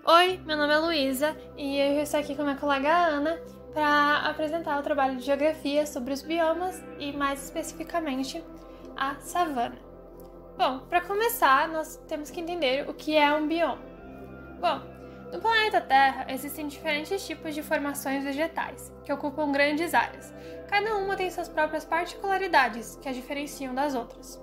Oi, meu nome é Luísa e eu estou aqui com a minha colega Ana para apresentar o trabalho de geografia sobre os biomas e, mais especificamente, a savana. Bom, para começar, nós temos que entender o que é um bioma. Bom, no planeta Terra existem diferentes tipos de formações vegetais que ocupam grandes áreas. Cada uma tem suas próprias particularidades que a diferenciam das outras.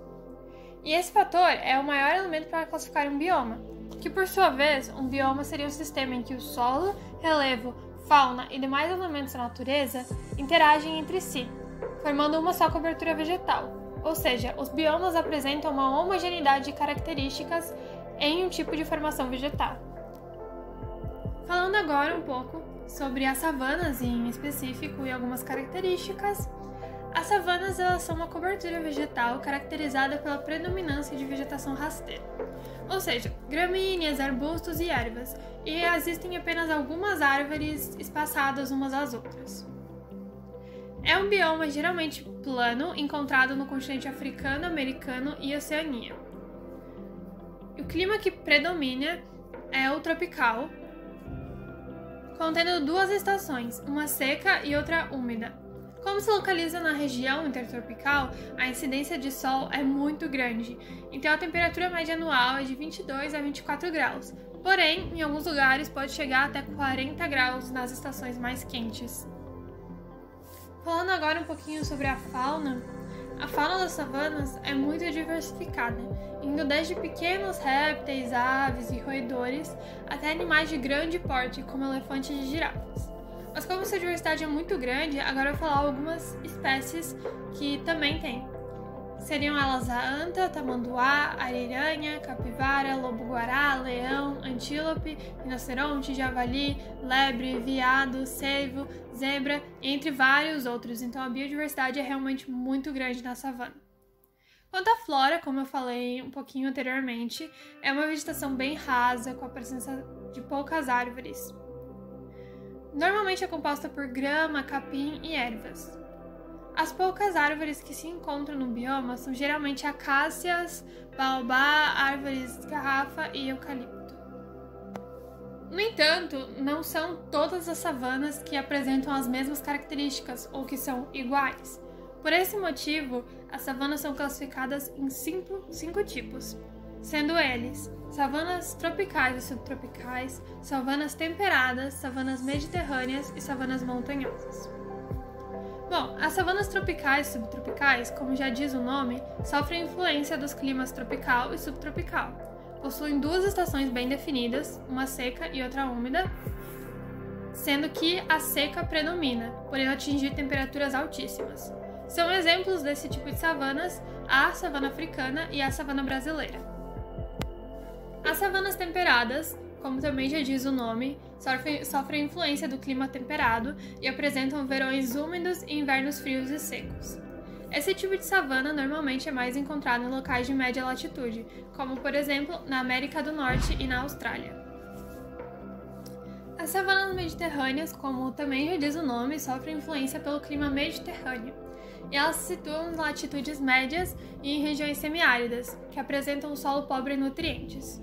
E esse fator é o maior elemento para classificar um bioma, que por sua vez, um bioma seria um sistema em que o solo, relevo, fauna e demais elementos da natureza interagem entre si, formando uma só cobertura vegetal. Ou seja, os biomas apresentam uma homogeneidade de características em um tipo de formação vegetal. Falando agora um pouco sobre as savanas em específico e algumas características, as savanas elas são uma cobertura vegetal caracterizada pela predominância de vegetação rasteira, ou seja, gramíneas, arbustos e ervas, e existem apenas algumas árvores espaçadas umas às outras. É um bioma geralmente plano, encontrado no continente africano, americano e Oceania. O clima que predomina é o tropical, contendo duas estações, uma seca e outra úmida. Como se localiza na região intertropical, a incidência de sol é muito grande, então a temperatura média anual é de 22 a 24 graus, porém, em alguns lugares pode chegar até 40 graus nas estações mais quentes. Falando agora um pouquinho sobre a fauna das savanas é muito diversificada, indo desde pequenos répteis, aves e roedores, até animais de grande porte, como elefantes e girafas. Mas como essa diversidade é muito grande, agora eu vou falar algumas espécies que também tem. Seriam elas a anta, tamanduá, ariranha, capivara, lobo-guará, leão, antílope, rinoceronte, javali, lebre, veado, cervo, zebra, entre vários outros. Então a biodiversidade é realmente muito grande na savana. Quanto à flora, como eu falei um pouquinho anteriormente, é uma vegetação bem rasa, com a presença de poucas árvores. Normalmente é composta por grama, capim e ervas. As poucas árvores que se encontram no bioma são geralmente acácias, baobá, árvores de garrafa e eucalipto. No entanto, não são todas as savanas que apresentam as mesmas características ou que são iguais. Por esse motivo, as savanas são classificadas em cinco tipos, sendo eles savanas tropicais e subtropicais, savanas temperadas, savanas mediterrâneas e savanas montanhosas. Bom, as savanas tropicais e subtropicais, como já diz o nome, sofrem influência dos climas tropical e subtropical. Possuem duas estações bem definidas, uma seca e outra úmida, sendo que a seca predomina, por atingir temperaturas altíssimas. São exemplos desse tipo de savanas a savana africana e a savana brasileira. As savanas temperadas, como também já diz o nome, sofrem influência do clima temperado e apresentam verões úmidos e invernos frios e secos. Esse tipo de savana normalmente é mais encontrado em locais de média latitude, como por exemplo na América do Norte e na Austrália. As savanas mediterrâneas, como também já diz o nome, sofrem influência pelo clima mediterrâneo, e elas se situam em latitudes médias e em regiões semiáridas, que apresentam um solo pobre em nutrientes.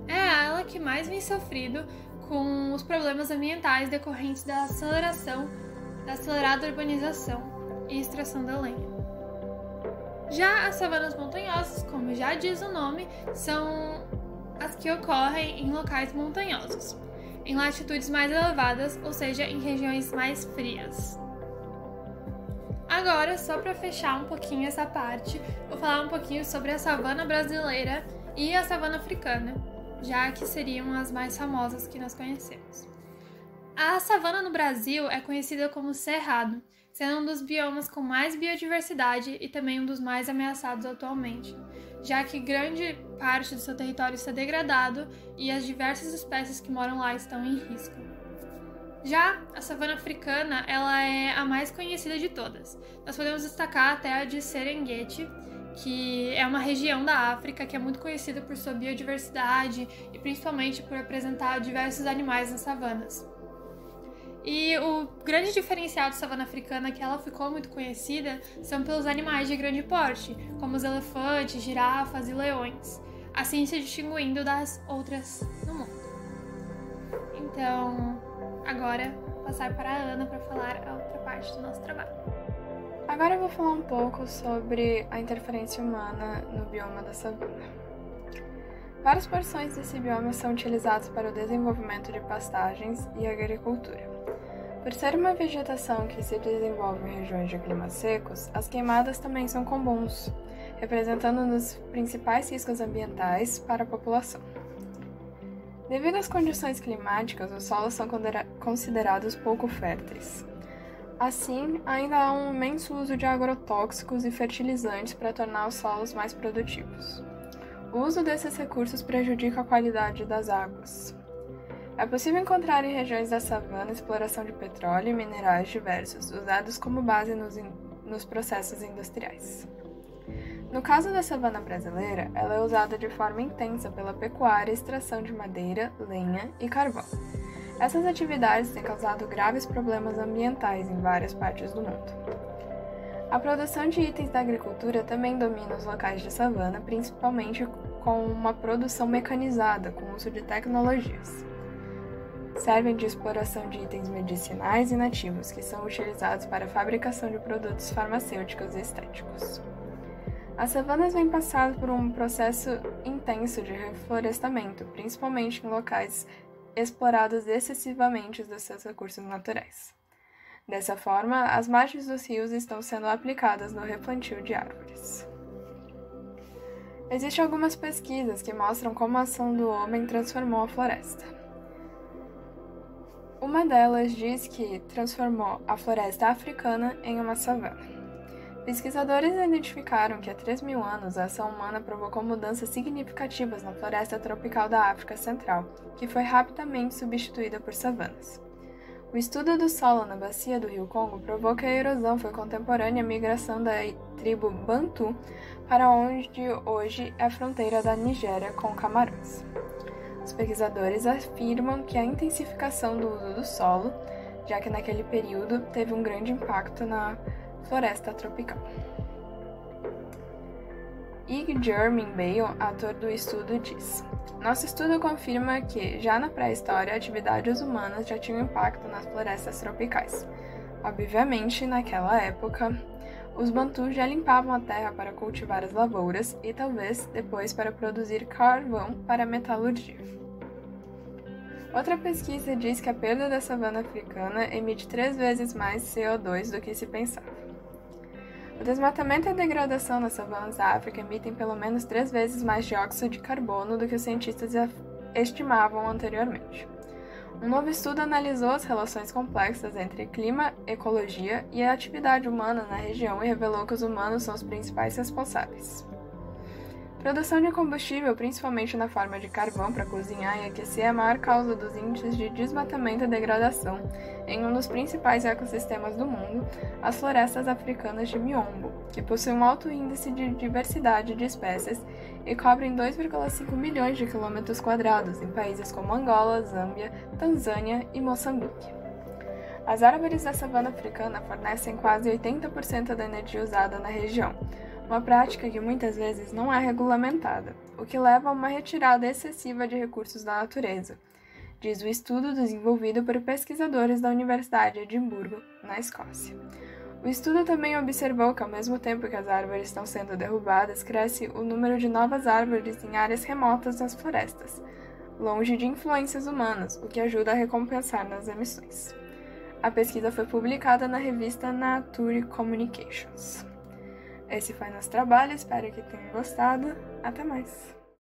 É ela que mais vem sofrido com os problemas ambientais decorrentes da acelerada urbanização e extração da lenha. Já as savanas montanhosas, como já diz o nome, são as que ocorrem em locais montanhosos, em latitudes mais elevadas, ou seja, em regiões mais frias. Agora, só para fechar um pouquinho essa parte, vou falar um pouquinho sobre a savana brasileira e a savana africana, já que seriam as mais famosas que nós conhecemos. A savana no Brasil é conhecida como cerrado, sendo um dos biomas com mais biodiversidade e também um dos mais ameaçados atualmente, já que grande parte do seu território está degradado e as diversas espécies que moram lá estão em risco. Já a savana africana, ela é a mais conhecida de todas. Nós podemos destacar até a de Serengeti, que é uma região da África que é muito conhecida por sua biodiversidade e principalmente por apresentar diversos animais nas savanas. E o grande diferencial da savana africana que ela ficou muito conhecida são pelos animais de grande porte, como os elefantes, girafas e leões, assim se distinguindo das outras no mundo. Então, agora vou passar para a Ana para falar a outra parte do nosso trabalho. Agora eu vou falar um pouco sobre a interferência humana no bioma da savana. Várias porções desse bioma são utilizadas para o desenvolvimento de pastagens e agricultura. Por ser uma vegetação que se desenvolve em regiões de climas secos, as queimadas também são comuns, representando um dos principais riscos ambientais para a população. Devido às condições climáticas, os solos são considerados pouco férteis. Assim, ainda há um imenso uso de agrotóxicos e fertilizantes para tornar os solos mais produtivos. O uso desses recursos prejudica a qualidade das águas. É possível encontrar em regiões da savana exploração de petróleo e minerais diversos, usados como base nos processos industriais. No caso da savana brasileira, ela é usada de forma intensa pela pecuária e extração de madeira, lenha e carvão. Essas atividades têm causado graves problemas ambientais em várias partes do mundo. A produção de itens da agricultura também domina os locais de savana, principalmente com uma produção mecanizada, com o uso de tecnologias. Servem de exploração de itens medicinais e nativos, que são utilizados para a fabricação de produtos farmacêuticos e estéticos. As savanas vêm passando por um processo intenso de reflorestamento, principalmente em locais explorados excessivamente dos seus recursos naturais. Dessa forma, as margens dos rios estão sendo aplicadas no replantio de árvores. Existem algumas pesquisas que mostram como a ação do homem transformou a floresta. Uma delas diz que transformou a floresta africana em uma savana. Pesquisadores identificaram que há 3.000 anos a ação humana provocou mudanças significativas na floresta tropical da África Central, que foi rapidamente substituída por savanas. O estudo do solo na bacia do rio Congo provou que a erosão foi contemporânea à migração da tribo Bantu para onde hoje é a fronteira da Nigéria com Camarões. Os pesquisadores afirmam que a intensificação do uso do solo, já que naquele período teve um grande impacto na floresta tropical. Ig Jermin Bale, autor do estudo, diz: "Nosso estudo confirma que, já na pré-história, atividades humanas já tinham impacto nas florestas tropicais. Obviamente, naquela época, os Bantus já limpavam a terra para cultivar as lavouras e talvez depois para produzir carvão para a metalurgia." Outra pesquisa diz que a perda da savana africana emite 3 vezes mais CO2 do que se pensava. O desmatamento e a degradação nas savanas da África emitem pelo menos 3 vezes mais dióxido de carbono do que os cientistas estimavam anteriormente. Um novo estudo analisou as relações complexas entre clima, ecologia e a atividade humana na região e revelou que os humanos são os principais responsáveis. Produção de combustível, principalmente na forma de carvão para cozinhar e aquecer, é a maior causa dos índices de desmatamento e degradação em um dos principais ecossistemas do mundo, as florestas africanas de Miombo, que possuem um alto índice de diversidade de espécies e cobrem 2,5 milhões de quilômetros quadrados em países como Angola, Zâmbia, Tanzânia e Moçambique. As árvores da savana africana fornecem quase 80% da energia usada na região, uma prática que muitas vezes não é regulamentada, o que leva a uma retirada excessiva de recursos da natureza, diz o estudo desenvolvido por pesquisadores da Universidade de Edimburgo, na Escócia. O estudo também observou que, ao mesmo tempo que as árvores estão sendo derrubadas, cresce o número de novas árvores em áreas remotas das florestas, longe de influências humanas, o que ajuda a recompensar nas emissões. A pesquisa foi publicada na revista Nature Communications. Esse foi nosso trabalho, espero que tenham gostado. Até mais!